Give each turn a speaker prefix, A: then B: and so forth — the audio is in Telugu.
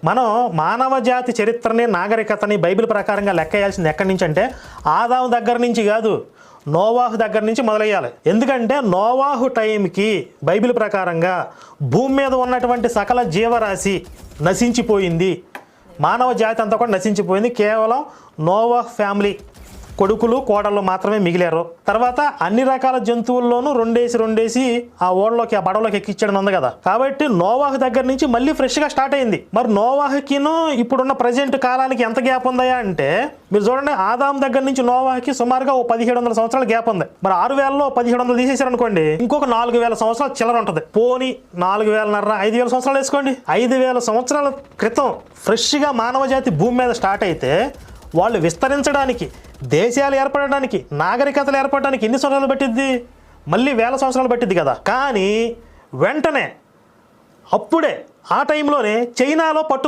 A: మనం మానవ జాతి చరిత్రని నాగరికతని బైబిల్ ప్రకారంగా లెక్కేయాల్సింది ఎక్కడి నుంచి అంటే ఆదాము దగ్గర నుంచి కాదు, నోవాహు దగ్గర నుంచి మొదలయ్యాలి. ఎందుకంటే నోవాహు టైంకి బైబిల్ ప్రకారంగా భూమి మీద ఉన్నటువంటి సకల జీవరాశి నశించిపోయింది, మానవ జాతి అంతా కూడా నశించిపోయింది. కేవలం నోవాహు ఫ్యామిలీ కొడుకులు కోడళ్ళు మాత్రమే మిగిలారు. తర్వాత అన్ని రకాల జంతువుల్లోనూ రెండేసి ఆ ఓడలోకి ఆ పడవలోకి ఎక్కించడం ఉంది కదా. కాబట్టి నోవాహు దగ్గర నుంచి మళ్ళీ ఫ్రెష్గా స్టార్ట్ అయింది. మరి నోవాహుకిను ఇప్పుడున్న ప్రజెంట్ కాలానికి ఎంత గ్యాప్ ఉందా అంటే మీరు చూడండి, ఆదాం దగ్గర నుంచి నోవాహుకి సుమారుగా 1700 సంవత్సరాల గ్యాప్ ఉంది. మరి 6000లో 1700 తీసేశారు అనుకోండి, ఇంకొక 4000 సంవత్సరాల చిల్లర ఉంటుంది. పోనీ 4000 5000 సంవత్సరాలు వేసుకోండి. 5000 సంవత్సరాల క్రితం ఫ్రెష్గా మానవ జాతి భూమి మీద స్టార్ట్ అయితే వాళ్ళు విస్తరించడానికి, దేశాలు ఏర్పడడానికి, నాగరికతలు ఏర్పడడానికి ఎన్ని సంవత్సరాలు పట్టిద్ది? మళ్ళీ 1000 సంవత్సరాలు పట్టిద్ది కదా. కానీ వెంటనే అప్పుడే ఆ టైంలోనే చైనాలో